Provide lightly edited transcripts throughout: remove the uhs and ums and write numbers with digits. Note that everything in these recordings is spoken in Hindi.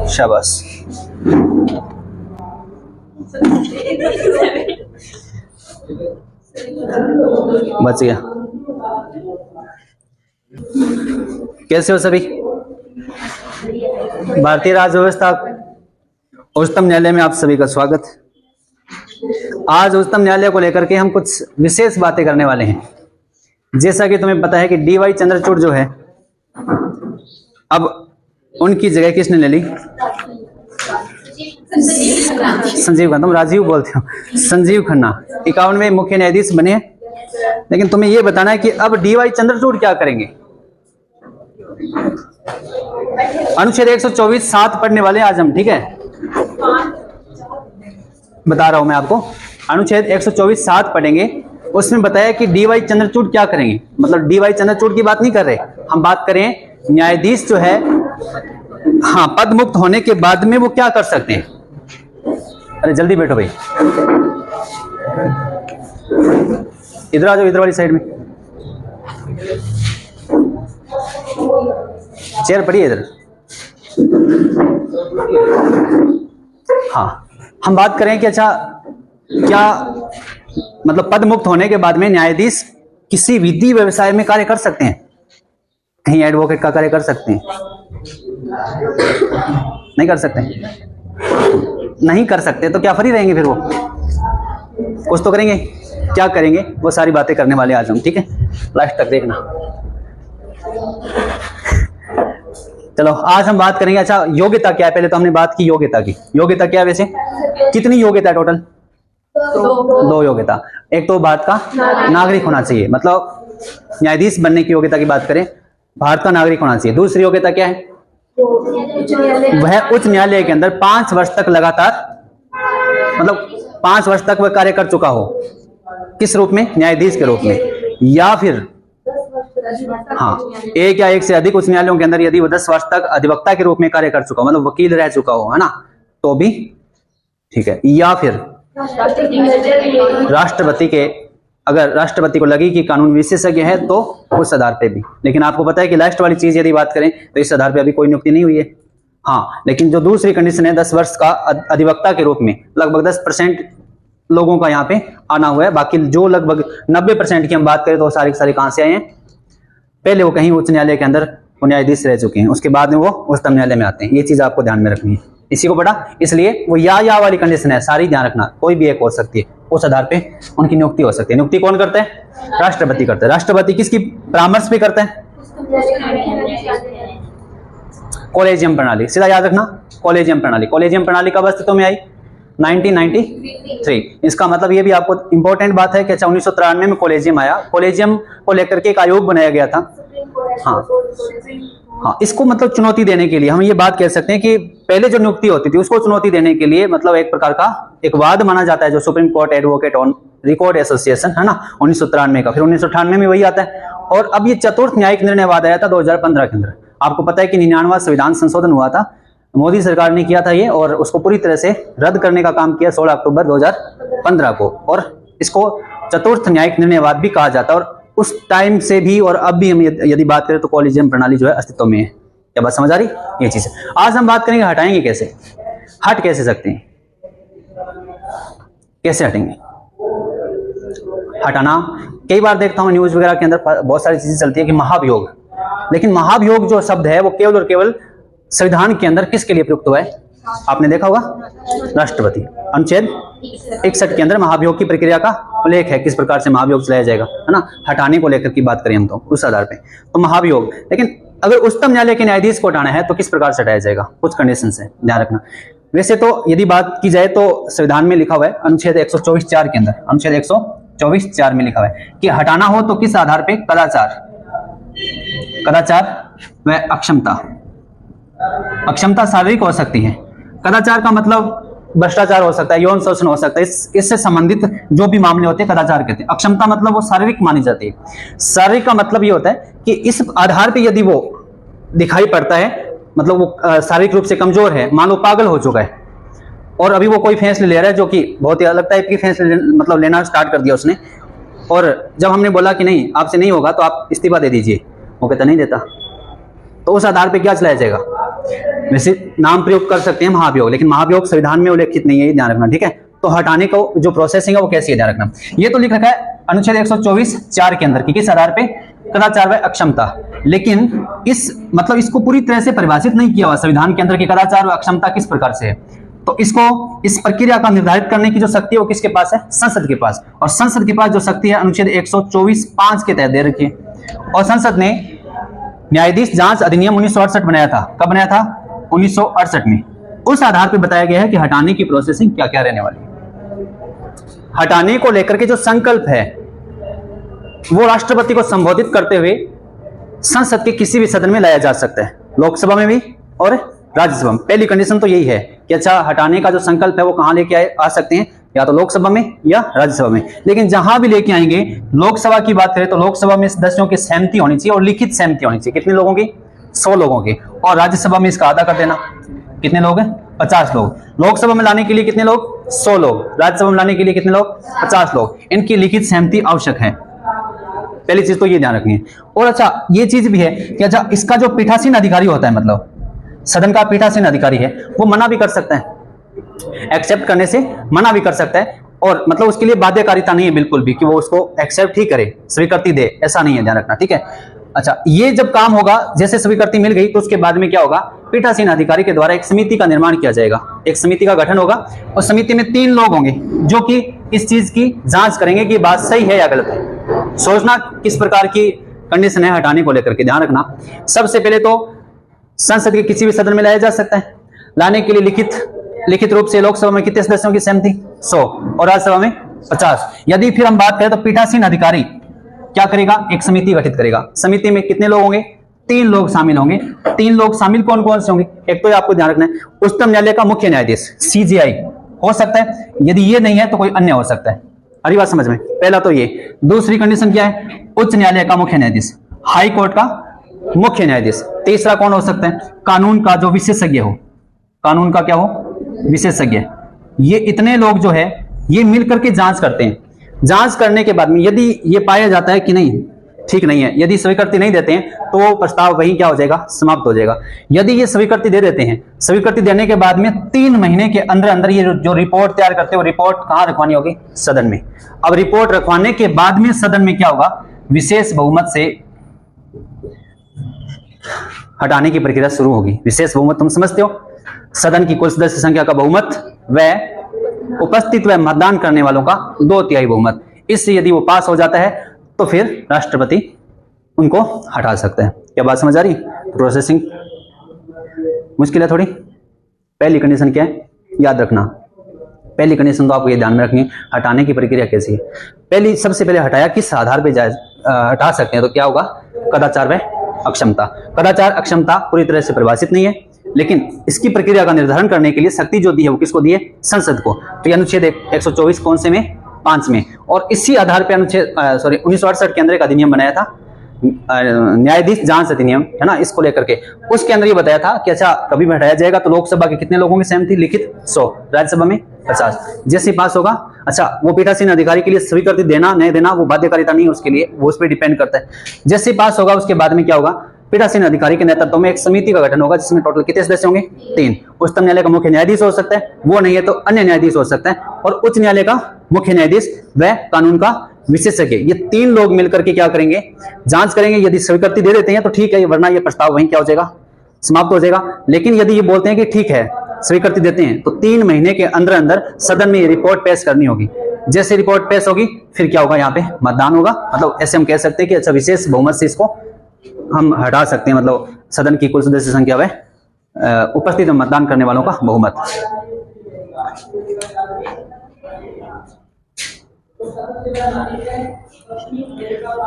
शाबाश। बच गया। कैसे हो सभी? भारतीय राज्य व्यवस्था उच्चतम न्यायालय में आप सभी का स्वागत। आज उच्चतम न्यायालय को लेकर के हम कुछ विशेष बातें करने वाले हैं। जैसा कि तुम्हें पता है कि डी वाई चंद्रचूड़ जो है, अब उनकी जगह किसने ले ली? संजीव खन्ना। तुम राजीव बोलते हो, संजीव खन्ना 51वें मुख्य न्यायाधीश बने हैं। लेकिन तुम्हें यह बताना है कि अब डी वाई चंद्रचूड़ क्या करेंगे। अनुच्छेद 124(7) पढ़ने वाले आज हम, ठीक है? बता रहा हूं मैं आपको, अनुच्छेद 124(7) पढ़ेंगे। उसमें बताया कि डी वाई चंद्रचूड़ क्या करेंगे। मतलब डी वाई चंद्रचूड़ की बात नहीं कर रहे हम, बात करें न्यायाधीश जो है, हाँ, पद मुक्त होने के बाद में वो क्या कर सकते हैं। अरे जल्दी बैठो भाई, इधर आ जाओ, इधर वाली साइड में चेयर पड़ी है इधर। हाँ, हम बात करें कि अच्छा क्या मतलब पद मुक्त होने के बाद में न्यायाधीश किसी विधि व्यवसाय में कार्य कर सकते हैं? कहीं एडवोकेट का कार्य कर सकते हैं? नहीं कर सकते। नहीं कर सकते तो क्या फ्री रहेंगे फिर? वो कुछ तो करेंगे। क्या करेंगे वो सारी बातें करने वाले आज हम, ठीक है? लास्ट तक देखना। चलो आज हम बात करेंगे, अच्छा योग्यता क्या है। पहले तो हमने बात की योग्यता की। योग्यता क्या है वैसे? कितनी योग्यता है टोटल? दो योग्यता। एक तो भारत का नागरिक होना चाहिए, मतलब न्यायाधीश बनने की योग्यता की बात करें, भारत का नागरिक होना चाहिए। दूसरी योग्यता क्या है? वह उच्च न्यायालय के अंदर 5 वर्ष तक लगातार, मतलब 5 वर्ष तक वह कार्य कर चुका हो। किस रूप में? न्यायाधीश के रूप में। या फिर हाँ, एक या एक से अधिक उच्च न्यायालयों के अंदर यदि वो 10 वर्ष तक अधिवक्ता के रूप में कार्य कर चुका हो, मतलब वकील रह चुका हो, है ना, तो भी ठीक है। या फिर राष्ट्रपति के, अगर राष्ट्रपति को लगी कि कानून विशेषज्ञ है तो उस आधार पे भी। लेकिन आपको पता है कि लास्ट वाली चीज यदि बात करें तो इस आधार पे अभी कोई नियुक्ति नहीं हुई है। हाँ, लेकिन जो दूसरी कंडीशन है 10 वर्ष का अधिवक्ता के रूप में, लगभग 10% लोगों का यहाँ पे आना हुआ है। बाकी जो लगभग 90% की हम बात करें तो सारी सारी कहां से आए हैं? पहले वो कहीं उच्च न्यायालय के अंदर वो न्यायाधीश रह चुके हैं, उसके बाद में वो उच्चतम न्यायालय में आते हैं। ये चीज आपको ध्यान में रखनी है। इसी को पढ़ा, इसलिए वो या वाली कंडीशन है, सारी ध्यान रखना। कोई भी एक हो सकती है, उस आधार पे उनकी नियुक्ति हो सकती है। नियुक्ति कौन करता है? राष्ट्रपति करता है। राष्ट्रपति किसकी परामर्श पे करता है? कॉलेजियम प्रणाली। सीधा याद रखना, कॉलेजियम प्रणाली। कॉलेजियम प्रणाली कब अस्तित्व में आई? 1993। इसका मतलब ये भी आपको इंपॉर्टेंट बात है कि अच्छा 1993 में कॉलेजियम आया। कॉलेजियम को लेकर के एक आयोग बनाया गया था। हाँ, इसको मतलब चुनौती देने के लिए हम ये बात कह सकते हैं कि पहले जो नियुक्ति होती थी उसको चुनौती देने के लिए, मतलब एक प्रकार का एक वाद माना जाता है जो supreme court advocate on record association है ना, 1993 का। फिर 1998 में वही आता है। और अब ये चतुर्थ न्यायिक निर्णय वाद आया था 2015 के अंदर। आपको पता है कि 99वां संविधान संशोधन हुआ था, मोदी सरकार ने किया था ये, और उसको पूरी तरह से रद्द करने का काम किया 16 अक्टूबर 2015 को। और इसको चतुर्थ न्यायिक निर्णय वाद भी कहा जाता है। और उस टाइम से भी और अब भी हम यदि बात करें तो कॉलेजियम प्रणाली जो है अस्तित्व में है। क्या बात समझ आ रही? ये चीज है। आज हम बात करेंगे हटाएंगे कैसे, हट कैसे सकते हैं, कैसे हटेंगे। हटाना, कई बार देखता हूं न्यूज वगैरह के अंदर बहुत सारी चीजें चलती है कि महाभियोग, लेकिन महाभियोग जो शब्द है वो केवल और केवल संविधान के अंदर किसके लिए प्रयुक्त हुआ है? आपने देखा होगा, राष्ट्रपति। अनुच्छेद 61 के अंदर महाभियोग की प्रक्रिया का उल्लेख है, किस प्रकार से महाभियोग चलाया जाएगा, है ना। हटाने को लेकर की बात करें हम तो उस आधार पे तो महाभियोग। लेकिन अगर उच्चतम न्यायालय के न्यायाधीश को हटाना है तो किस प्रकार से हटाया जाएगा? कुछ कंडीशन है, ध्यान रखना। वैसे तो यदि बात की जाए तो संविधान में लिखा हुआ है अनुच्छेद 124(4) के अंदर, अनुच्छेद 124(4) में लिखा हुआ है कि हटाना हो तो किस आधार पे? कदाचार व अक्षमता। अक्षमता शारीरिक हो सकती है। कदाचार का मतलब भ्रष्टाचार हो सकता है, यौन शोषण हो सकता है, इससे संबंधित जो भी मामले होते हैं कदाचार कहते हैं। अक्षमता मतलब वो शारीरिक मानी जाती है। शारीरिक का मतलब ये होता है कि इस आधार पे यदि वो दिखाई पड़ता है, मतलब वो शारीरिक रूप से कमजोर है, मान लो पागल हो चुका है और अभी वो कोई फैसले ले रहा है जो कि बहुत ही अलग टाइप के फैसले मतलब लेना स्टार्ट कर दिया उसने, और जब हमने बोला कि नहीं आपसे नहीं होगा तो आप इस्तीफा दे दीजिए, वो कहता नहीं देता, तो उस आधार पे क्या चलाया जाएगा। वैसे नाम प्रयोग कर सकते हैं महाभियोग, लेकिन महाभियोग संविधान में उल्लेखित नहीं है, ये ध्यान रखना, ठीक है। तो हटाने को जो प्रोसेसिंग है वो कैसी है, ध्यान रखना। ये तो लिख रखा है अनुच्छेद 124(4) के अंदर कि किस आधार पे, कदाचार व अक्षमता, लेकिन इस मतलब इसको पूरी तरह से परिभाषित नहीं किया हुआ संविधान के अंदर कि कदाचार व अक्षमता किस प्रकार से है। तो इसको, इस प्रक्रिया का निर्धारित करने की जो शक्ति है वो किसके पास है, संसद के पास। और संसद के पास जो शक्ति है अनुच्छेद 124(5) के तहत दे रखी है। और संसद ने न्यायाधीश जांच अधिनियम 1968 बनाया था। कब बनाया था, 1968 में। उस आधार पर बताया गया है कि हटाने की प्रोसेसिंग क्या क्या रहने वाली है। हटाने को लेकर के जो संकल्प है वो राष्ट्रपति को संबोधित करते हुए संसद के किसी भी सदन में लाया जा सकता है, लोकसभा में भी और राज्यसभा में। पहली कंडीशन तो यही है कि अच्छा हटाने का जो संकल्प है वो कहां लेके आ सकते हैं, या तो लोकसभा में या राज्यसभा में। लेकिन जहां भी लेके आएंगे, लोकसभा की बात करें तो लोकसभा में सदस्यों की सहमति होनी चाहिए और लिखित सहमति होनी चाहिए। कितने लोगों की, 100 लोगों की। और राज्यसभा में इसका आधा कर देना, कितने लोग हैं, 50 लोग। लोकसभा में लाने के लिए कितने लोग, 100 लोग। राज्यसभा में लाने के लिए कितने लोग, 50 लोग। इनकी लिखित सहमति आवश्यक है, पहली चीज तो ये ध्यान रखनी है। और अच्छा ये चीज भी है कि अच्छा इसका जो पीठासीन अधिकारी होता है, मतलब सदन का पीठासीन अधिकारी है, वो मना भी कर सकता है, एक्सेप्ट करने से मना भी कर सकता है। और मतलब उसके लिए बाध्यकारिता नहीं है बिल्कुल भी कि वो उसको एक्सेप्ट ही करे, स्वीकृति दे, ऐसा नहीं है, ध्यान रखना, ठीक है। अच्छा ये जब काम होगा, जैसे स्वीकृति मिल गई तो उसके बाद में क्या होगा, पीठासीन अधिकारी के द्वारा एक समिति का निर्माण किया जाएगा, एक समिति का गठन होगा। और समिति में 3 लोग होंगे जो कि इस चीज की जांच करेंगे कि बात सही है या गलत है। सोचना किस प्रकार की कंडीशन है हटाने को लेकर के, ध्यान रखना। सबसे पहले तो संसद के किसी भी सदन में लाया जा सकता है। लाने के लिए लिखित रूप से लोकसभा में कितने सदस्यों की सहमति, 100, और राज्यसभा में 50। यदि फिर हम बात करें तो पीठासीन अधिकारी क्या करेगा, एक समिति गठित करेगा। समिति में कितने लोग होंगे, 3 लोग शामिल होंगे। 3 लोग शामिल कौन कौन से होंगे, एक तो आपको ध्यान रखना है उच्चतम न्यायालय का मुख्य न्यायाधीश CJI हो सकता है, यदि ये नहीं है तो कोई अन्य हो सकता है। हरी बात समझ में, पहला तो ये। दूसरी कंडीशन क्या है, उच्च न्यायालय का मुख्य न्यायाधीश, हाई कोर्ट का मुख्य न्यायाधीश। तीसरा कौन हो सकता है, कानून का जो विशेषज्ञ हो, कानून का क्या हो, विशेषज्ञ। ये इतने लोग जो है ये मिलकर के जांच करते हैं। जांच करने के बाद में यदि ये पाया जाता है कि नहीं ठीक नहीं है, यदि स्वीकृति नहीं देते हैं तो वो प्रस्ताव वही क्या हो जाएगा, समाप्त हो जाएगा। यदि ये स्वीकृति दे देते हैं, स्वीकृति देने के बाद में 3 महीने के अंदर अंदर ये जो रिपोर्ट तैयार करते हैं वो रिपोर्ट कहां रखवानी होगी, सदन में। अब रिपोर्ट रखवाने के बाद में सदन में क्या होगा, विशेष बहुमत से हटाने की प्रक्रिया शुरू होगी। विशेष बहुमत तुम समझते हो, सदन की कुल सदस्य संख्या का बहुमत व उपस्थित व मतदान करने वालों का 2/3 बहुमत। इससे यदि वो पास हो जाता है तो फिर राष्ट्रपति उनको हटा सकते हैं। क्या बात समझ आ रही, प्रोसेसिंग मुश्किल है थोड़ी। पहली कंडीशन क्या है, याद रखना। पहली कंडीशन तो आपको ये ध्यान में रखनी है, हटाने की प्रक्रिया कैसी है। पहली, सबसे पहले हटाया किस आधार पे हटा सकते हैं, तो क्या होगा, कदाचार व अक्षमता। कदाचार अक्षमता पूरी तरह से परिभाषित नहीं है, लेकिन इसकी प्रक्रिया का निर्धारण करने के लिए शक्ति जो दी है वो किसको दी है, संसद को। तो अनुच्छेद 124 कौन से में, 5 में। और इसी आधार पर अनुच्छेद 1968 के अंदर एक अधिनियम बनाया था, न्यायाधीश जांच अधिनियम, है ना, इसको लेकर के। उसके अंदर ये बताया था कि अच्छा कभी भी हटाया जाएगा तो लोकसभा के कितने लोगों की सहमति, लिखित 100, राज्यसभा में 50। जैसे पास होगा, अच्छा वो पीठासीन अधिकारी के लिए स्वीकृति देना नहीं देना वो बाध्यकारिता नहीं है उसके लिए, वो उस पर डिपेंड करता है। जैसे पास होगा उसके बाद में क्या होगा, पीठासीन अधिकारी के नेतृत्व में एक समिति का गठन होगा जिसमें टोटल कितने सदस्य होंगे, 3। उच्चतम न्यायालय का मुख्य न्यायाधीश हो सकता है, वो नहीं है तो अन्य न्यायाधीश हो सकता है, और उच्च न्यायालय का मुख्य न्यायाधीश व कानून का विशेषज्ञ। ये 3 लोग मिलकर के क्या करेंगे, जांच करेंगे। यदि स्वीकृति दे देते हैं तो ठीक है, वरना ये प्रस्ताव वहीं क्या हो जाएगा, समाप्त हो जाएगा। लेकिन यदि ये बोलते हैं कि ठीक है स्वीकृति देते हैं तो 3 महीने के अंदर अंदर सदन में ये रिपोर्ट पेश करनी होगी। जैसे रिपोर्ट पेश होगी फिर क्या होगा, यहाँ पे मतदान होगा। मतलब ऐसे हम कह सकते हैं कि अच्छा विशेष बहुमत से इसको हम हटा सकते हैं, मतलब सदन की कुल सदस्य संख्या व उपस्थित मतदान करने वालों का बहुमत।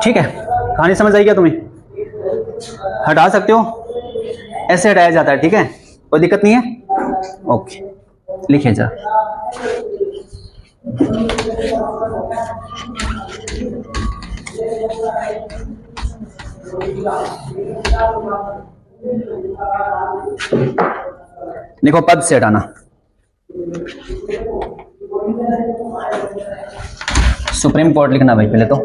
ठीक है, कहानी समझ आई क्या तुम्हें, हटा सकते हो, ऐसे हटाया जाता है, ठीक है, कोई दिक्कत नहीं है। ओके, लिखिए जरा। देखो पद से हटाना, सुप्रीम कोर्ट लिखना भाई पहले तो,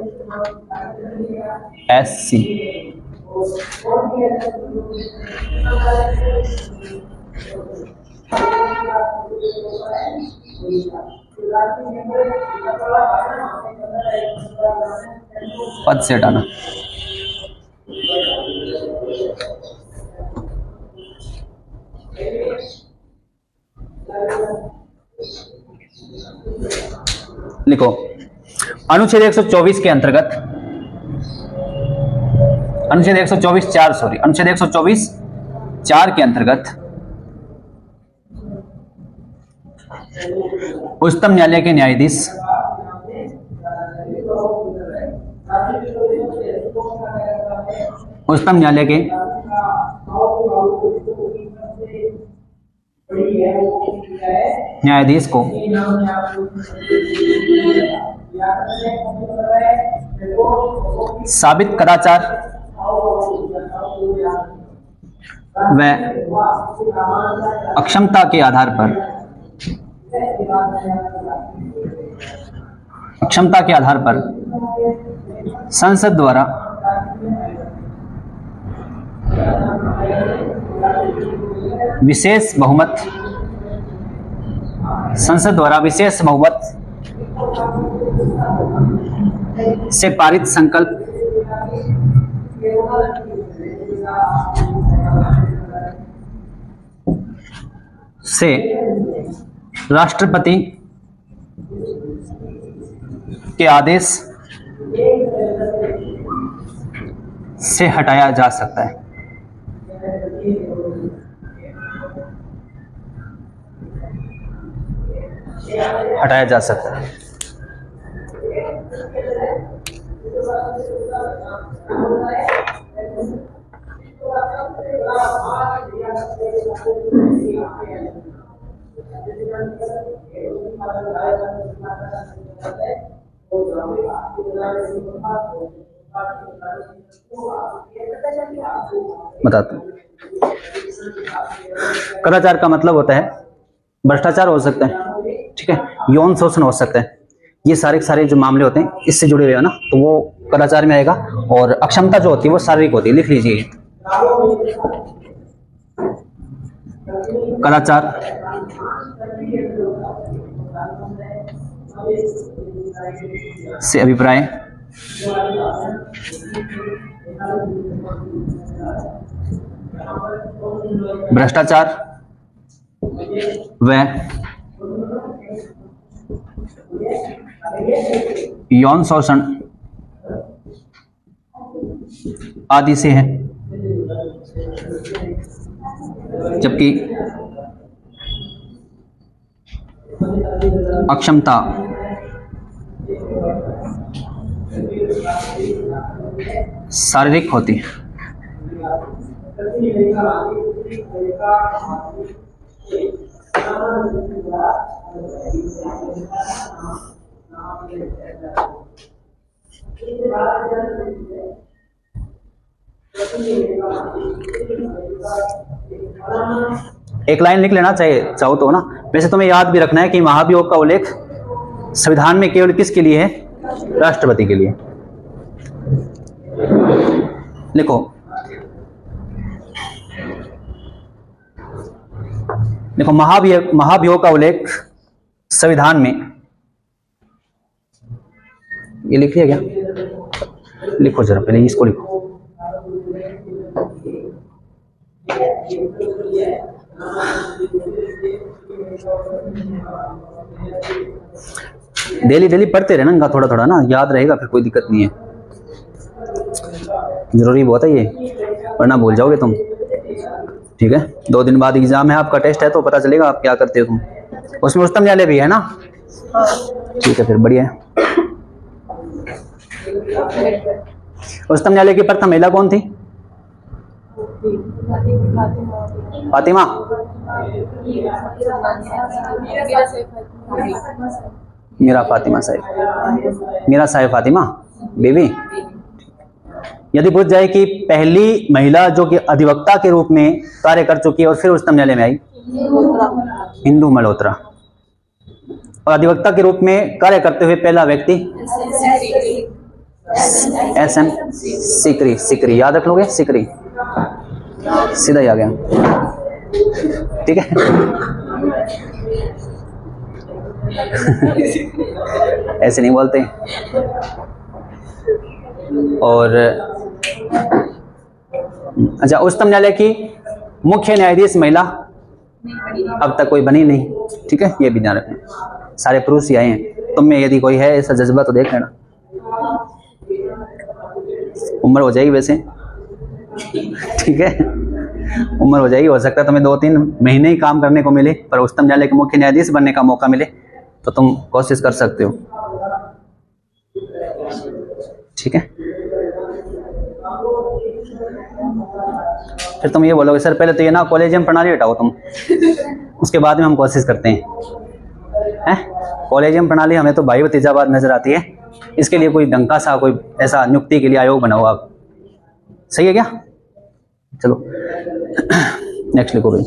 SC पद से हटाना। लिखो, अनुच्छेद 124 के अंतर्गत, अनुच्छेद 124(4) सॉरी, अनुच्छेद 124(4) के अंतर्गत उच्चतम न्यायालय के न्यायाधीश उच्चतम न्यायालय के न्यायाधीश को साबित कदाचार व अक्षमता के आधार पर संसद द्वारा विशेष बहुमत से पारित संकल्प से राष्ट्रपति के आदेश से हटाया जा सकता है। हटाया जा सकता है। बताता हूं। कदाचार का मतलब होता है भ्रष्टाचार हो सकता है, ठीक है, यौन शोषण हो सकता है, ये सारे जो मामले होते हैं इससे जुड़े हुए हैं ना, तो वो कदाचार में आएगा। और अक्षमता जो होती है वो शारीरिक होती है, लिख लीजिए। कदाचार से अभिप्राय भ्रष्टाचार व यौन शोषण आदि से है, जबकि अक्षमता शारीरिक होती है। एक लाइन लिख लेना चाहिए चाहो तो ना। वैसे तुम्हें याद भी रखना है कि महाभियोग का उल्लेख संविधान में केवल किसके लिए है? राष्ट्रपति के लिए। लिखो, देखो महाभियोग का उल्लेख संविधान में, ये लिख लिया क्या? लिखो जरा, पहले इसको लिखो। डेली पढ़ते रहना इनका थोड़ा थोड़ा ना, याद रहेगा, फिर कोई दिक्कत नहीं है। जरूरी बहुत है ये, वरना भूल जाओगे तुम। ठीक है, 2 दिन बाद एग्जाम है, आपका टेस्ट है, तो पता चलेगा आप क्या करते हो तुम। उसमें उच्चतम न्यायालय भी है ना? ठीक है, फिर बढ़िया है। उच्चतम न्यायालय की प्रथम महिला कौन थी? फातिमा। मीरा साहिब फातिमा बीबी। यदि पूछ जाए कि पहली महिला जो कि अधिवक्ता के रूप में कार्य कर चुकी है और फिर उच्चतम न्यायालय में आई, इंदु मल्होत्रा। और अधिवक्ता के रूप में कार्य करते हुए पहला व्यक्ति SM सिकरी, सिकरी याद रख लोगे, सिकरी सीधा ही आ गया, ठीक है। ऐसे नहीं बोलते। और अच्छा, उच्चतम न्यायालय की मुख्य न्यायाधीश महिला अब तक कोई बनी नहीं, ठीक है, ये भी ध्यान रखना। सारे पुरुष ही आए हैं, तुम में यदि कोई है ऐसा जज्बा तो देख लेना। उम्र हो जाएगी वैसे, ठीक है, उम्र हो जाएगी, हो सकता है तुम्हें 2-3 महीने ही काम करने को मिले, पर उच्चतम न्यायालय के मुख्य न्यायाधीश बनने का मौका मिले तो तुम कोशिश कर सकते हो, ठीक है। फिर तुम ये बोलोगे सर पहले तो ये ना कॉलेजियम प्रणाली हटाओ तुम, उसके बाद में हम कोशिश करते हैं। कॉलेजियम प्रणाली हमें तो भाई भतीजावाद नजर आती है, इसके लिए कोई ढंग का सा कोई ऐसा नियुक्ति के लिए आयोग बनाओ आप, सही है क्या? चलो नेक्स्ट लिखो भाई।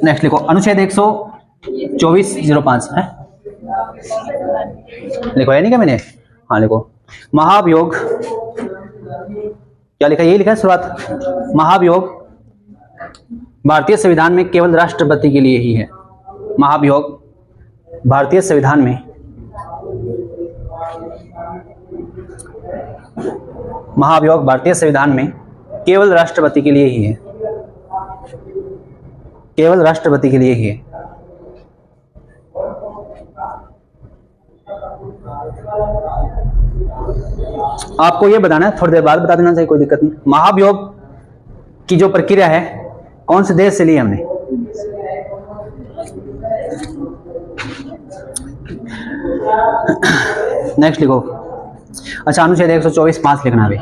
नेक्स्ट लिखो अनुच्छेद 124(05) है, लिखो है नहीं क्या मैंने? हाँ लिखो। महाभियोग, क्या लिखा है? यही लिखा है शुरुआत। महाभियोग भारतीय संविधान में केवल राष्ट्रपति के लिए ही है। महाभियोग भारतीय संविधान में, महाभियोग भारतीय संविधान में केवल राष्ट्रपति के लिए ही है, केवल राष्ट्रपति के लिए ही है। आपको ये बताना है, थोड़ी देर बाद बता देना चाहिए, कोई दिक्कत नहीं। महाभियोग की जो प्रक्रिया है कौन से देश से ली हमने? नेक्स्ट लिखो। अच्छा, अनुच्छेद 124(5) लिखना है भाई।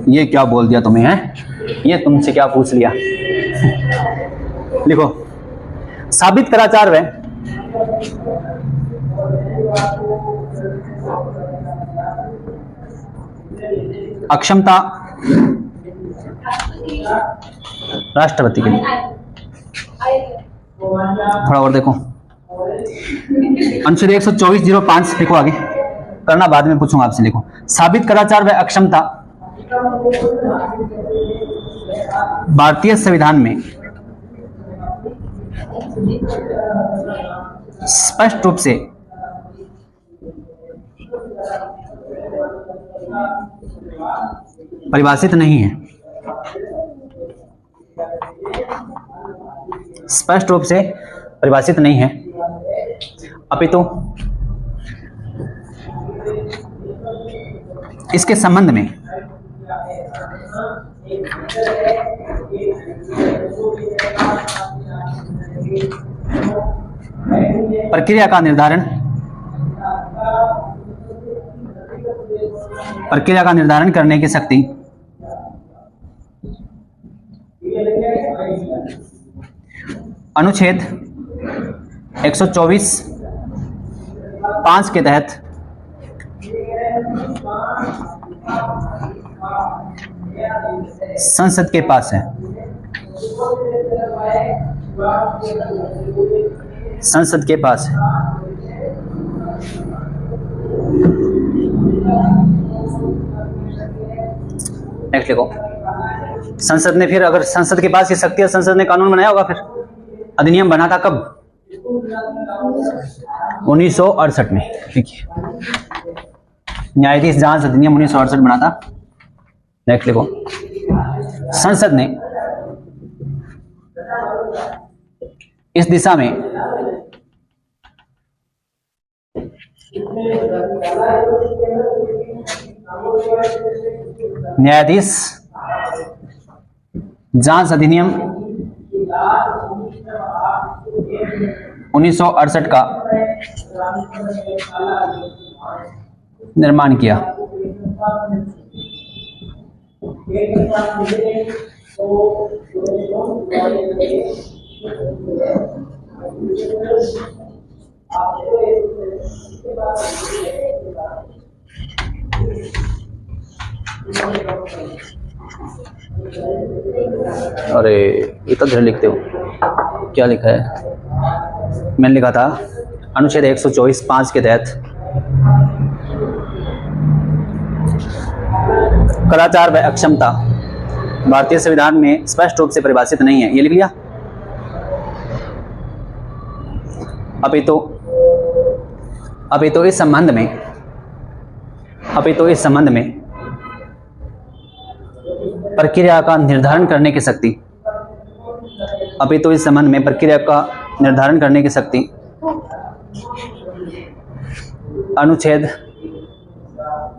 ये क्या बोल दिया तुम्हें, है ये तुमसे क्या पूछ लिया? लिखो, साबित कराचार व अक्षमता राष्ट्रपति के लिए। थोड़ा और देखो, अनुच्छेद 124(05) लिखो, आगे करना बाद में पूछूंगा आपसे। लिखो, साबित कराचार व अक्षमता भारतीय संविधान में स्पष्ट रूप से परिभाषित नहीं है, स्पष्ट रूप से परिभाषित नहीं है, अपितु इसके संबंध में प्रक्रिया का निर्धारण करने की शक्ति अनुच्छेद 124(5) के तहत संसद के पास है। संसद के पास है। नेक्स्ट लिखो, संसद ने, फिर अगर संसद के पास ये शक्ति है, संसद ने कानून बनाया होगा, फिर अधिनियम बना था कब? 1968 में। ठीक है, न्यायाधीश जांच अधिनियम 1968 बना था। नेक्स्ट लिखो, संसद ने इस दिशा में न्यायाधीश जांच अधिनियम 1968 का निर्माण किया। अरे ये तो धीरे लिखते हो, क्या लिखा है? मैंने लिखा था अनुच्छेद 124(5) के तहत कदाचार व अक्षमता भारतीय संविधान में स्पष्ट रूप से परिभाषित नहीं है, ये लिख लिया। अभी तो इस संबंध में प्रक्रिया का निर्धारण करने की शक्ति अनुच्छेद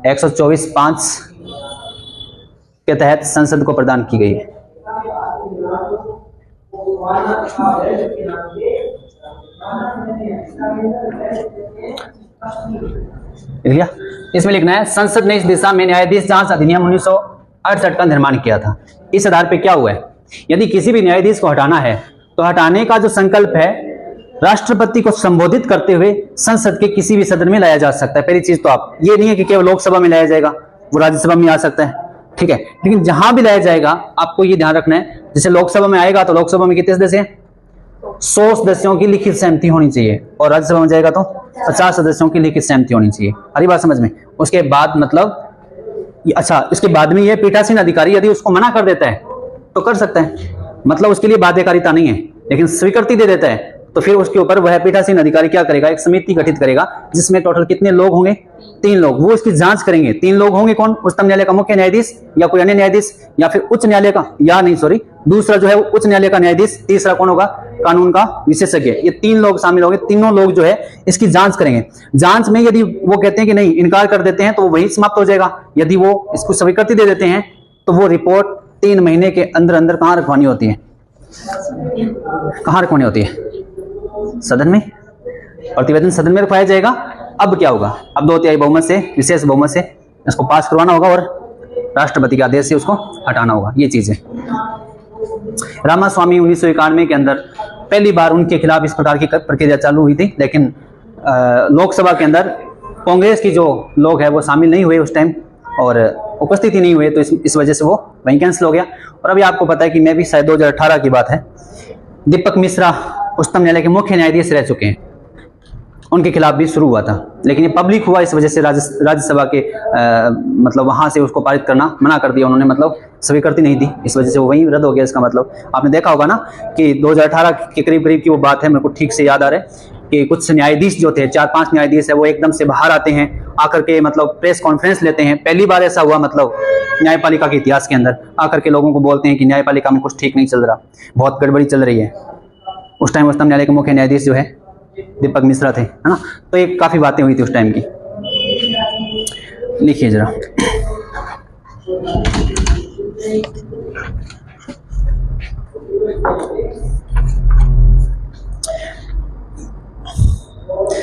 124(5) के तहत संसद को प्रदान की गई है। लिखा? इसमें लिखना है संसद ने इस दिशा में न्यायाधीश जांच अधिनियम 1968 का निर्माण किया था। इस आधार पर क्या हुआ है, यदि किसी भी न्यायाधीश को हटाना है तो हटाने का जो संकल्प है राष्ट्रपति को संबोधित करते हुए संसद के किसी भी सदन में लाया जा सकता है। पहली चीज तो आप ये नहीं है कि केवल लोकसभा में लाया जाएगा, वो राज्यसभा में आ सकता है, ठीक है। लेकिन जहां भी लाया जाएगा आपको ये ध्यान रखना है, जैसे लोकसभा में आएगा तो लोकसभा में कितने सदस्य हैं? 100 सदस्यों की लिखित सहमति होनी चाहिए, और राज्यसभा में जाएगा तो 50 सदस्यों की लिखित सहमति होनी चाहिए। हरी बात समझ में? उसके बाद मतलब अच्छा, इसके बाद में यह पीठासीन अधिकारी यदि उसको मना कर देता है तो कर सकता है, मतलब उसके लिए बाध्यकारिता नहीं है, लेकिन स्वीकृति दे देता है तो फिर उसके ऊपर वह पीठासीन अधिकारी क्या करेगा, एक समिति गठित करेगा जिसमें टोटल कितने लोग होंगे? 3 लोग। वो इसकी जांच करेंगे। 3 लोग होंगे कौन? उच्चतम न्यायालय का मुख्य न्यायाधीश या कोई अन्य न्यायाधीश, या फिर उच्च न्यायालय का, या नहीं सॉरी, दूसरा जो है उच्च न्यायालय का न्यायाधीश, तीसरा कौन होगा? कानून का विशेषज्ञ। ये 3 लोग शामिल होंगे। तीनों लोग जो है इसकी जांच करेंगे। जांच में यदि वो कहते हैं कि नहीं, इनकार कर देते हैं तो वो वही समाप्त हो जाएगा। यदि वो इसको स्वीकृति दे देते हैं तो वो रिपोर्ट 3 महीने के अंदर अंदर कहाँ रखवानी होती है? कहाँ रखवानी होती है? सदन में। प्रतिवेदन सदन में रखवाया जाएगा। अब क्या होगा? अब 2/3 बहुमत से, विशेष बहुमत से इसको पास करवाना होगा और राष्ट्रपति के आदेश से उसको हटाना होगा। ये चीज है। रामास्वामी 1991 के अंदर पहली बार उनके खिलाफ इस प्रकार की प्रक्रिया चालू हुई थी, लेकिन लोकसभा के अंदर कांग्रेस की जो लोग हैं वो शामिल नहीं हुए उस टाइम, और उपस्थिति नहीं हुए, तो इस वजह से वो वहीं कैंसिल हो गया। और अभी आपको पता है कि मैं भी शायद 2018 की बात है, दीपक मिश्रा उच्चतम न्यायालय के मुख्य न्यायाधीश रह चुके हैं, उनके खिलाफ भी शुरू हुआ था, लेकिन ये पब्लिक हुआ, इस वजह से राज्यसभा के मतलब वहां से उसको पारित करना मना कर दिया उन्होंने, मतलब स्वीकृति नहीं दी, इस वजह से वो वहीं रद्द हो गया। इसका मतलब आपने देखा होगा ना कि 2018 के करीब करीब की वो बात है, मेरे को ठीक से याद आ रहा है कि कुछ न्यायाधीश जो थे, 4-5 न्यायाधीश है, वो एकदम से बाहर आते हैं, आकर के मतलब प्रेस कॉन्फ्रेंस लेते हैं। पहली बार ऐसा हुआ मतलब न्यायपालिका के इतिहास के अंदर, आकर के लोगों को बोलते हैं कि न्यायपालिका में कुछ ठीक नहीं चल रहा, बहुत गड़बड़ी चल रही है। उस टाइम उच्चतम न्यायालय के मुख्य न्यायाधीश जो है दीपक मिश्रा थे, है ना। तो एक काफी बातें हुई थी उस टाइम की। लिखिए जरा।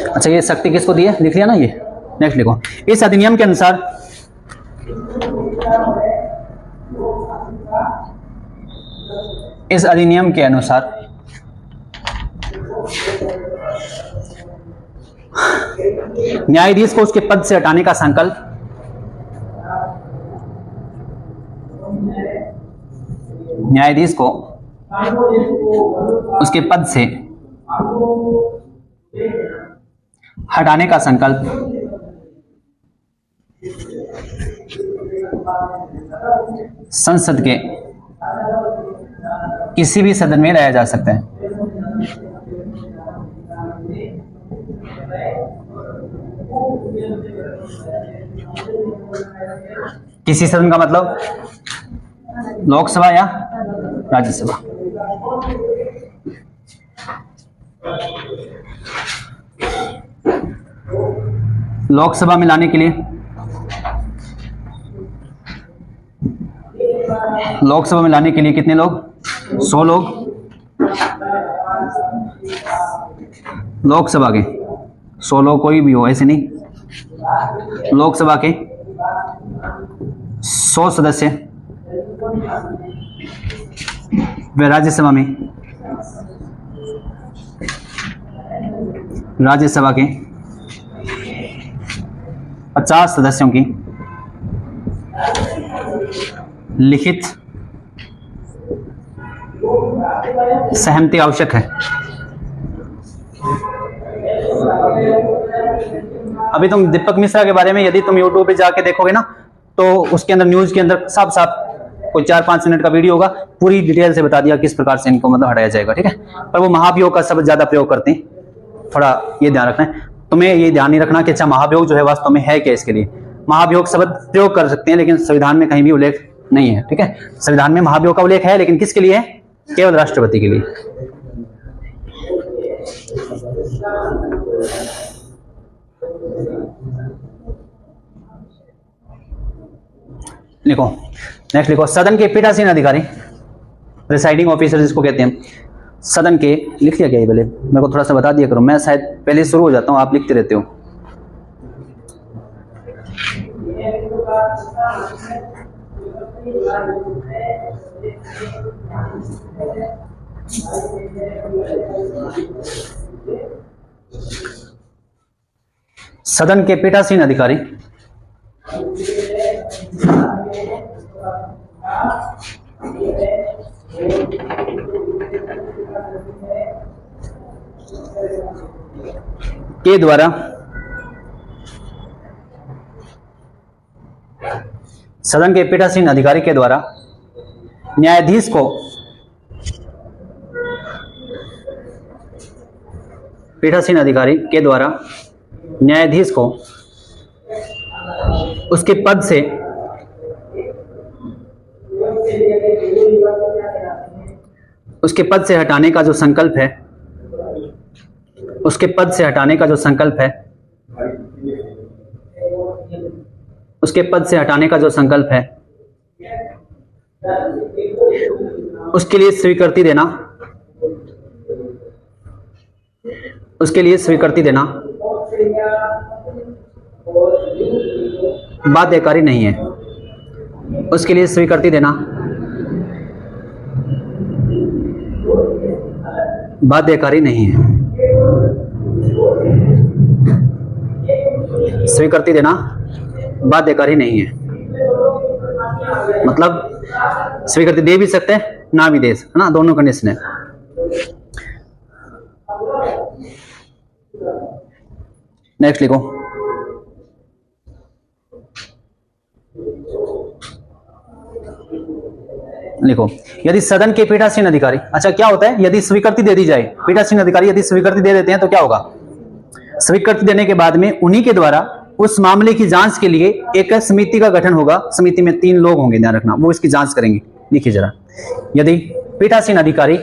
अच्छा, ये शक्ति किसको दी है? लिख लिया ना ये। नेक्स्ट लिखो। इस अधिनियम के अनुसार न्यायाधीश को उसके पद से हटाने का संकल्प न्यायाधीश को उसके पद से हटाने का संकल्प संसद के किसी भी सदन में लाया जा सकता है। किसी सदन का मतलब लोकसभा या राज्यसभा। लोकसभा में लाने के लिए कितने लोग? 100 लोग। लोकसभा के 100 लोग, कोई भी हो, ऐसे नहीं। लोकसभा के 100 सदस्य व राज्यसभा के 50 सदस्यों की लिखित सहमति आवश्यक है। अभी तुम दीपक मिश्रा के बारे में यदि तुम यूट्यूब पे जाके देखोगे ना, तो उसके अंदर न्यूज के अंदर साफ साफ कोई 4-5 मिनट का वीडियो होगा, पूरी डिटेल से बता दिया किस प्रकार से इनको मतलब हटाया जाएगा, ठीक है। पर वो महाभियोग का शब्द ज्यादा प्रयोग करते हैं, थोड़ा ये ध्यान रखना है। तुम्हें ये ध्यान नहीं रखना कि अच्छा महाभियोग जो है वास्तव में है क्या। इसके लिए महाभियोग शब्द प्रयोग कर सकते हैं, लेकिन संविधान में कहीं भी उल्लेख नहीं है, ठीक है। संविधान में महाभियोग का उल्लेख है, लेकिन किसके लिए है? केवल राष्ट्रपति के लिए। लिखो, नेक्स्ट लिखो, सदन के पीठासीन अधिकारी, प्रिसाइडिंग ऑफिसर जिसको कहते हैं, सदन के, लिख लिया क्या ये? पहले मेरे को थोड़ा सा बता दिया करो, मैं शायद पहले शुरू हो जाता हूं, आप लिखते रहते हो। सदन के पीठासीन अधिकारी के द्वारा सदन के पीठासीन अधिकारी के द्वारा न्यायाधीश को पीठासीन अधिकारी के द्वारा न्यायाधीश को उसके पद से हटाने का जो संकल्प है, उसके पद से हटाने का जो संकल्प है, उसके पद से हटाने का जो संकल्प है, उसके लिए स्वीकृति देना, उसके लिए स्वीकृति देना बाध्यकारी नहीं है। उसके लिए स्वीकृति देना बाध्यकारी नहीं है। स्वीकृति देना बाध्यकारी नहीं है, मतलब स्वीकृति दे भी सकते हैं, ना भी दे सकते, ना, दोनों कंडीशन है। नेक्स्ट लिखो, लिखो, यदि सदन के पीठासीन अधिकारी, अच्छा क्या होता है यदि स्वीकृति दे दी जाए, पीठासीन अधिकारी यदि स्वीकृति दे देते हैं तो क्या होगा? स्वीकृति देने के बाद में उन्हीं के द्वारा उस मामले की जांच के लिए एक समिति का गठन होगा। समिति में 3 लोग होंगे, ध्यान रखना, वो इसकी जांच करेंगे। लिखिए जरा, यदि पीठासीन अधिकारी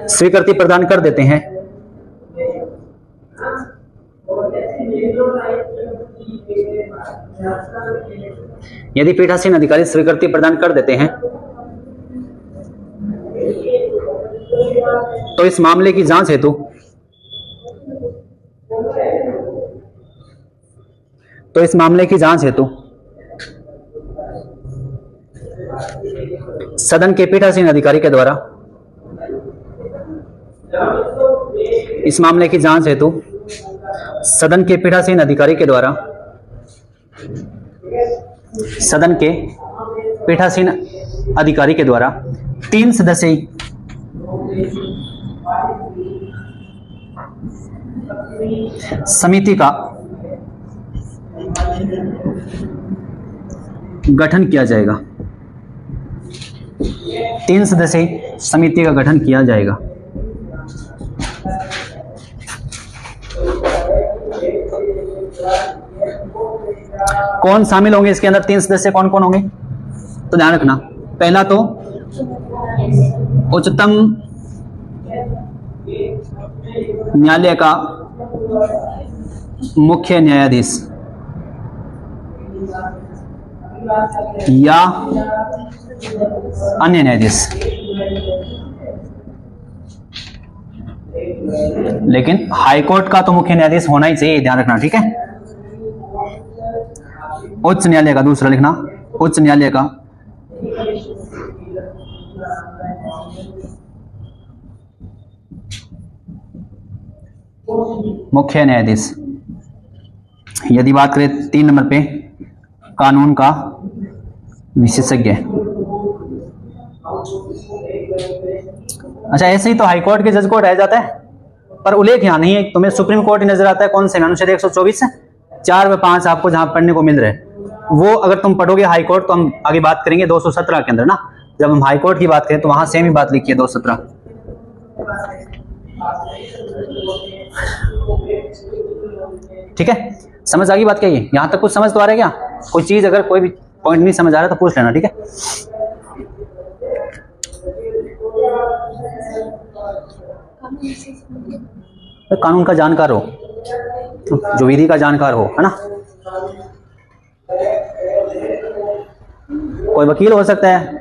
स्वीकृति प्रदान कर देते हैं, यदि पीठासीन अधिकारी स्वीकृति प्रदान कर देते हैं तो इस मामले की जांच हेतु सदन के पीठासीन अधिकारी के द्वारा सदन के पीठासीन अधिकारी के द्वारा 3 सदस्यीय समिति का गठन किया जाएगा। 3 सदस्यीय समिति का गठन किया जाएगा। कौन शामिल होंगे इसके अंदर? 3 सदस्य कौन कौन होंगे? तो ध्यान रखना, पहला तो उच्चतम न्यायालय का मुख्य न्यायाधीश या अन्य न्यायाधीश, लेकिन हाईकोर्ट का तो मुख्य न्यायाधीश होना ही चाहिए, ध्यान रखना, ठीक है। उच्च न्यायालय का, दूसरा लिखना, उच्च न्यायालय का मुख्य न्यायाधीश। यदि बात करें 3 नंबर पे कानून का विशेषज्ञ। अच्छा, ऐसे ही तो हाई कोर्ट के जज को रह जाता है, पर उल्लेख यहाँ नहीं है। तुम्हें सुप्रीम कोर्ट ही नजर आता है, कौन से अनुच्छेद 124 से 4 व 5 आपको जहां पढ़ने को मिल रहे हैं, वो अगर तुम पढ़ोगे हाई कोर्ट, तो हम आगे बात करेंगे 217 के अंदर ना, जब हम हाई कोर्ट की बात करें तो वहां सेम ही बात लिखी है 217। ठीक है, समझ आ गई बात क्या? ये यहां तक कुछ समझ तो आ रहा है क्या? कोई चीज अगर कोई भी पॉइंट नहीं समझ आ रहा तो पूछ लेना, ठीक है। तो कानून का जानकार हो, जो विधि का जानकार हो, है ना। कोई वकील हो सकता है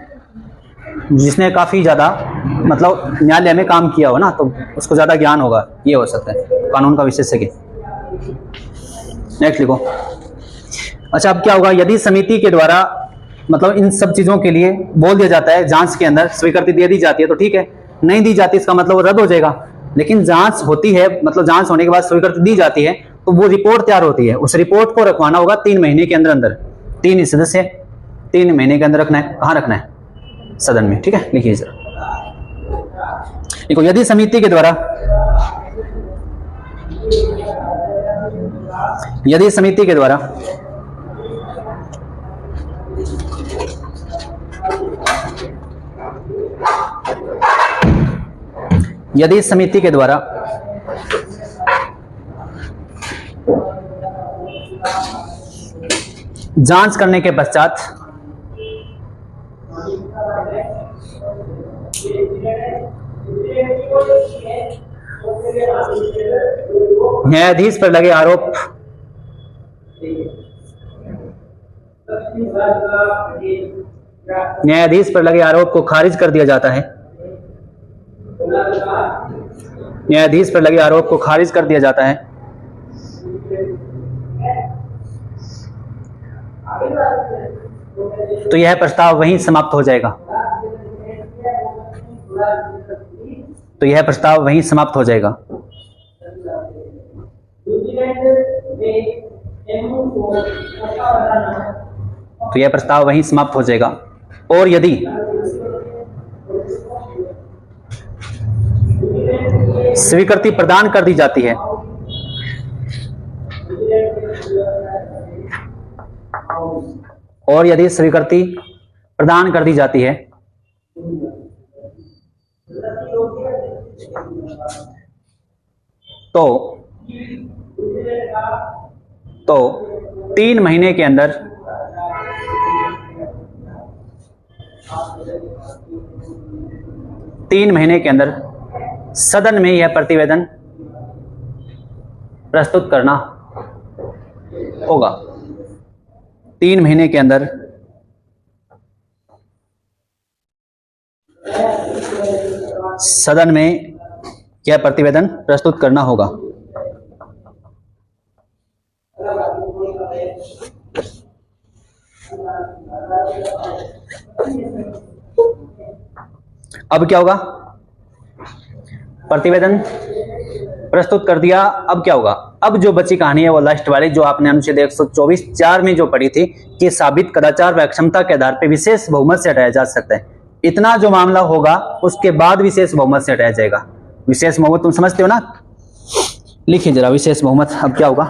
जिसने काफी ज्यादा मतलब न्यायालय में काम किया हो ना, तो उसको ज्यादा ज्ञान होगा, ये हो सकता है कानून का विशेषज्ञ। नेक्स्ट लिखो। अच्छा, अब क्या होगा यदि समिति के द्वारा मतलब इन सब चीजों के लिए बोल दिया जाता है, जांच के अंदर स्वीकृति दे दी जाती है तो ठीक है, नहीं दी जाती इसका मतलब रद्द हो जाएगा। लेकिन जांच होती है, मतलब जांच होने के बाद स्वीकृति दी जाती है, तो वो रिपोर्ट तैयार होती है, उस रिपोर्ट को रखवाना होगा 3 महीने के अंदर अंदर। 3 सदस्य 3 महीने के अंदर रखना है। कहाँ रखना है? सदन में, ठीक है। लिखिए जरा, देखो, यदि समिति के द्वारा यदि समिति के द्वारा जांच करने के पश्चात न्यायाधीश पर लगे आरोप को खारिज कर दिया जाता है, न्यायाधीश पर लगे आरोप को खारिज कर दिया जाता है, तो यह प्रस्ताव वहीं समाप्त हो जाएगा। तो यह प्रस्ताव वहीं समाप्त हो जाएगा। तो यह प्रस्ताव वहीं समाप्त हो जाएगा। और यदि स्वीकृति प्रदान कर दी जाती है, और यदि स्वीकृति प्रदान कर दी जाती है, तो 3 महीने के अंदर सदन में यह प्रतिवेदन प्रस्तुत करना होगा। 3 महीने के अंदर सदन में यह प्रतिवेदन प्रस्तुत करना होगा। अब क्या होगा? प्रतिवेदन प्रस्तुत कर दिया, अब क्या होगा? अब जो बची कहानी है वो लास्ट वाली, जो आपने अनुच्छेद 124(4) में जो पढ़ी थी कि साबित कदाचार व क्षमता के आधार पर विशेष बहुमत से हटाया जा सकता है। इतना जो मामला होगा उसके बाद विशेष बहुमत से हटाया जाएगा। विशेष बहुमत तुम समझते हो ना? लिखिए जरा विशेष बहुमत। अब क्या होगा?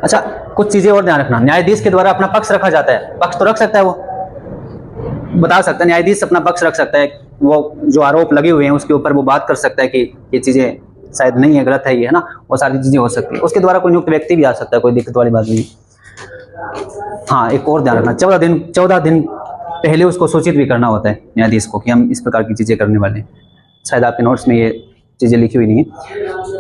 अच्छा, कुछ चीजें और ध्यान रखना। न्यायाधीश के द्वारा अपना पक्ष रखा जाता है, पक्ष तो रख सकता है, वो बता सकता है, न्यायाधीश अपना पक्ष रख सकता है, वो जो आरोप लगे हुए हैं उसके ऊपर वो बात कर सकता है कि ये चीजें शायद नहीं है, गलत है ये, है ना, वो सारी चीजें हो सकती है। उसके द्वारा कोई नियुक्त व्यक्ति भी आ सकता है, कोई दिक्कत वाली बात नहीं। हाँ, एक और ध्यान रखना, 14 दिन पहले उसको सूचित भी करना होता है न्यायाधीश को कि हम इस प्रकार की चीजें करने वाले हैं। शायद आपके नोट्स में ये चीजें लिखी हुई नहीं है,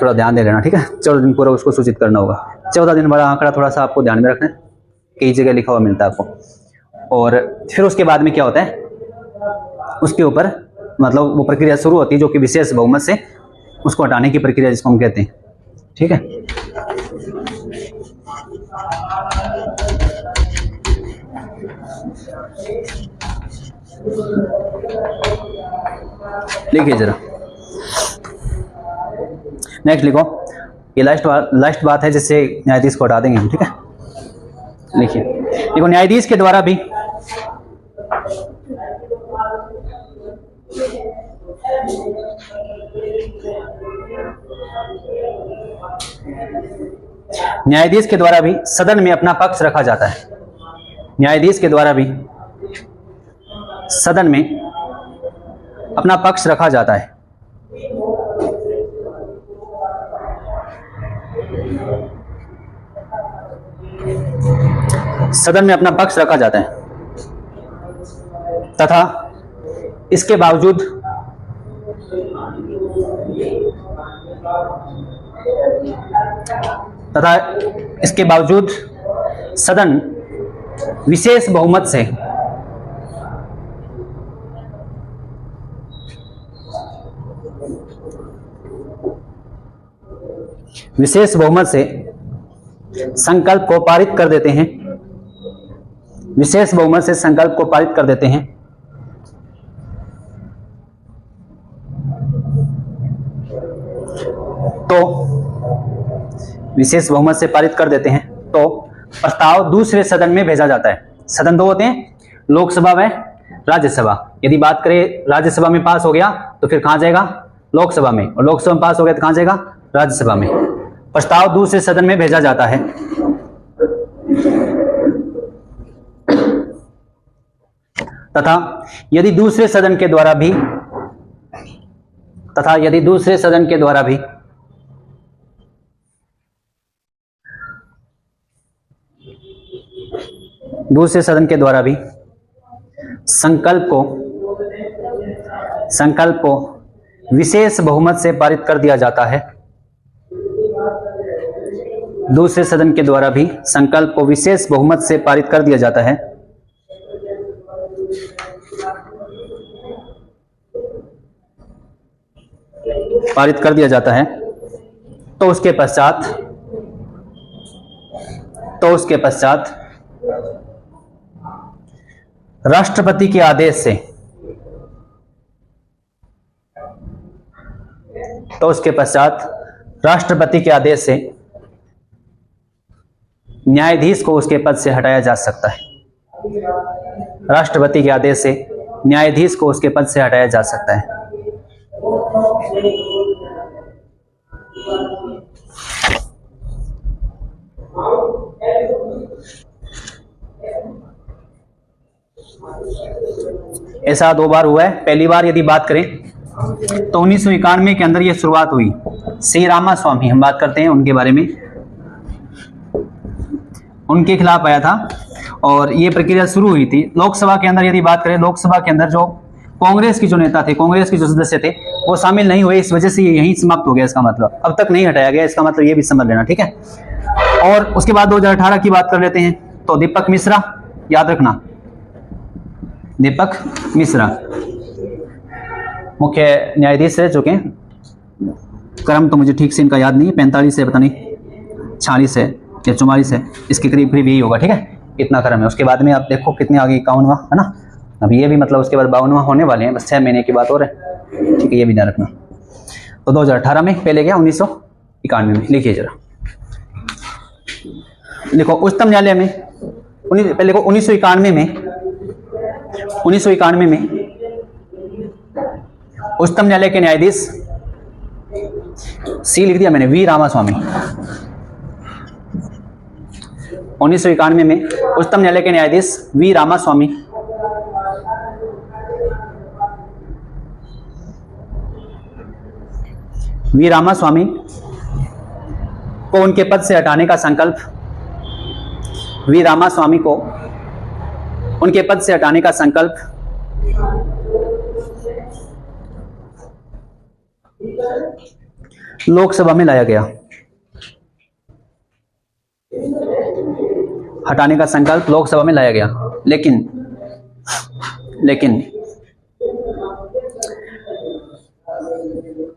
थोड़ा ध्यान दे लेना, ठीक है। 14 दिन पूरा उसको सूचित करना होगा। 14 दिन बड़ा आंकड़ा थोड़ा सा आपको ध्यान में रखना है, कई जगह लिखा हुआ मिलता है आपको। और फिर उसके बाद में क्या होता है, उसके ऊपर मतलब वो प्रक्रिया शुरू होती है जो कि विशेष बहुमत से उसको हटाने की प्रक्रिया जिसको हम कहते हैं, ठीक है। लिखिए जरा। नेक्स्ट लिखो, ये लास्ट बात है जिससे न्यायाधीश को हटा देंगे हम, ठीक है। लिखिए, देखो न्यायाधीश के द्वारा भी सदन में अपना पक्ष रखा जाता है। न्यायाधीश के द्वारा भी सदन में अपना पक्ष रखा जाता है। सदन में अपना पक्ष रखा जाता है तथा इसके बावजूद सदन विशेष बहुमत से संकल्प को पारित कर देते हैं। विशेष बहुमत से संकल्प को पारित कर देते हैं। तो विशेष बहुमत से पारित कर देते हैं तो प्रस्ताव दूसरे सदन में भेजा जाता है। सदन दो होते हैं, लोकसभा व राज्यसभा। यदि बात करें राज्यसभा में पास हो गया तो फिर कहां जाएगा? लोकसभा में, और लोकसभा में पास हो गया तो कहां जाएगा? राज्यसभा में। प्रस्ताव दूसरे सदन में भेजा जाता है तथा यदि दूसरे सदन के द्वारा भी संकल्प को विशेष बहुमत से पारित कर दिया जाता है। दूसरे सदन के द्वारा भी संकल्प को विशेष बहुमत से पारित कर दिया जाता है तो उसके पश्चात राष्ट्रपति के आदेश से न्यायाधीश को उसके पद से हटाया जा सकता है। राष्ट्रपति के आदेश से न्यायाधीश को उसके पद से हटाया जा सकता है। ऐसा 2 बार हुआ है। पहली बार यदि बात करें तो 1991 के अंदर यह शुरुआत हुई। श्री रामास्वामी, हम बात करते हैं उनके बारे में, उनके खिलाफ आया था और ये प्रक्रिया शुरू हुई थी। लोकसभा के अंदर यदि बात करें, लोकसभा के अंदर जो कांग्रेस की जो नेता थे, कांग्रेस के जो सदस्य थे, वो शामिल नहीं हुए, इस वजह से ये यहीं समाप्त हो गया। इसका मतलब अब तक नहीं हटाया गया, इसका मतलब ये भी समझ लेना, ठीक है। और उसके बाद 2018 की बात कर लेते हैं तो दीपक मिश्रा, याद रखना, दीपक मिश्रा मुख्य न्यायाधीश रह चुके हैं। क्रम तो मुझे ठीक से इनका याद नहीं है, 45 है, पता नहीं 46 है या 44 है, इसके करीब करीब यही होगा, ठीक है। इतना क्रम है। उसके बाद में आप देखो कितने आगे 51वां है ना, अभी ये भी मतलब उसके बाद 52वां होने वाले हैं, बस 6 महीने की बात हो रहा है, ठीक है, ये भी ध्यान रखना। तो 2018 में, पहले गया 1991 में। लिखिए जरा, देखो उच्चतम न्यायालय में पहले देखो 1991 में उच्चतम न्यायालय के न्यायाधीश, सी लिख दिया मैंने, वी रामास्वामी। 1991 में उच्चतम न्यायालय के न्यायाधीश वी रामास्वामी को उनके पद से हटाने का संकल्प, वी रामास्वामी को उनके पद से हटाने का संकल्प लोकसभा में लाया गया। हटाने का संकल्प लोकसभा में लाया गया, लेकिन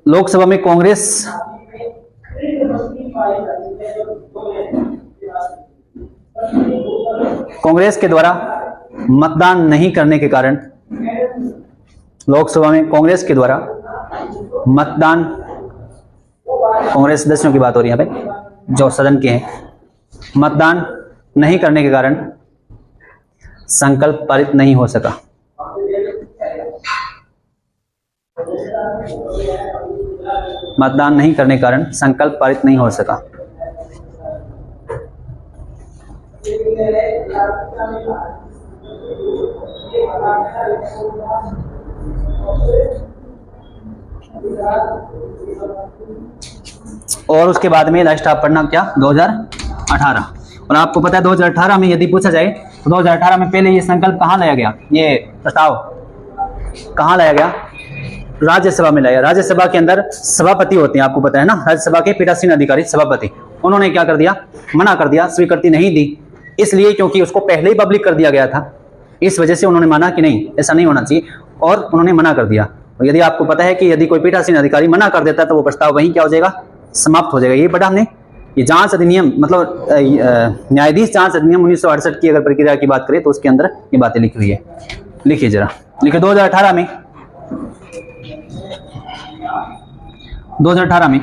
लोकसभा में कांग्रेस के द्वारा मतदान नहीं करने के कारण, लोकसभा में कांग्रेस के द्वारा मतदान कांग्रेस सदस्यों की बात हो रही है यहाँ पे जो सदन के हैं, मतदान नहीं करने के कारण संकल्प पारित नहीं हो सका। मतदान नहीं करने के कारण संकल्प पारित नहीं हो सका। और उसके बाद में लास्ट आप पढ़ना क्या 2018। और आपको पता है 2018 में यदि पूछा जाए तो 2018 में पहले ये संकल्प कहाँ लाया गया, ये प्रस्ताव कहाँ लाया गया, राज्यसभा में लाया। राज्यसभा के अंदर सभापति होते हैं, आपको पता है ना, राज्यसभा के पीठासीन अधिकारी सभापति। उन्होंने क्या कर दिया, मना कर दिया, स्वीकृति नहीं दी, इसलिए क्योंकि उसको पहले ही पब्लिक कर दिया गया था, इस वजह से उन्होंने माना कि नहीं ऐसा नहीं होना चाहिए और उन्होंने मना कर दिया। और यदि आपको पता है कि यदि कोई पीठासीन अधिकारी मना कर देता है तो वो प्रस्ताव वहीं क्या हो जाएगा, समाप्त हो जाएगा। ये पढ़ा हमने, ये जांच अधिनियम मतलब न्यायाधीश जांच अधिनियम 1968 की अगर प्रक्रिया की बात करें तो उसके अंदर ये बातें लिखी हुई है। लिखिए जरा, लिखिए 2018 में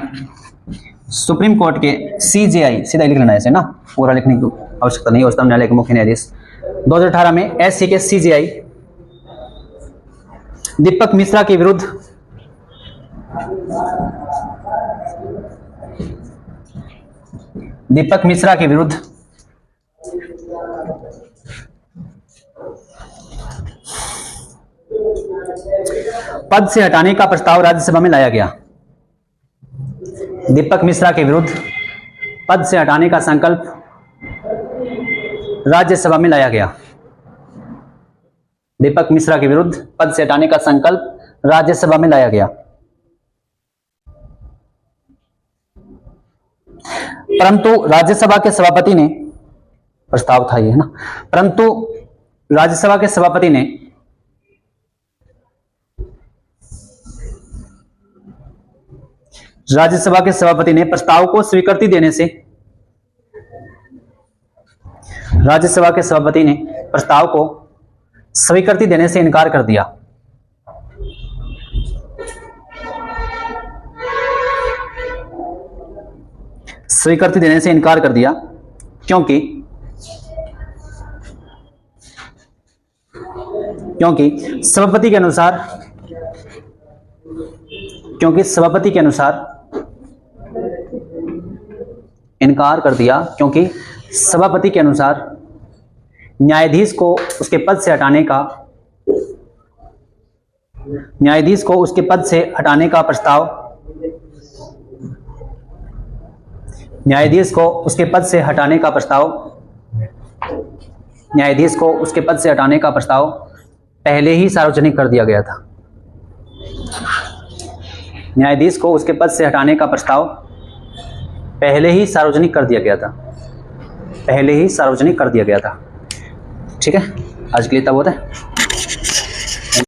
सुप्रीम कोर्ट के CJI, सीधा लिख लेना ऐसे ना, पूरा लिखने की आवश्यकता नहीं है, उच्चतम न्यायालय के मुख्य न्यायाधीश 2018 में SC के CJI दीपक मिश्रा के विरुद्ध पद से हटाने का प्रस्ताव राज्यसभा में लाया गया। दीपक मिश्रा के विरुद्ध पद से हटाने का संकल्प राज्यसभा में लाया गया। दीपक मिश्रा के विरुद्ध पद से हटाने का संकल्प राज्यसभा में लाया गया। परंतु राज्यसभा के सभापति ने, प्रस्ताव था ये है ना, परंतु राज्यसभा के सभापति ने प्रस्ताव को स्वीकृति देने से, राज्यसभा के सभापति ने प्रस्ताव को स्वीकृति देने से इनकार कर दिया। स्वीकृति देने से इनकार कर दिया क्योंकि सभापति के अनुसार इनकार कर दिया क्योंकि सभापति के अनुसार न्यायाधीश को उसके पद से हटाने का प्रस्ताव पहले ही सार्वजनिक कर दिया गया था। न्यायाधीश को उसके पद से हटाने का प्रस्ताव पहले ही सार्वजनिक कर दिया गया था। ठीक है, आज के लिए तब होता है।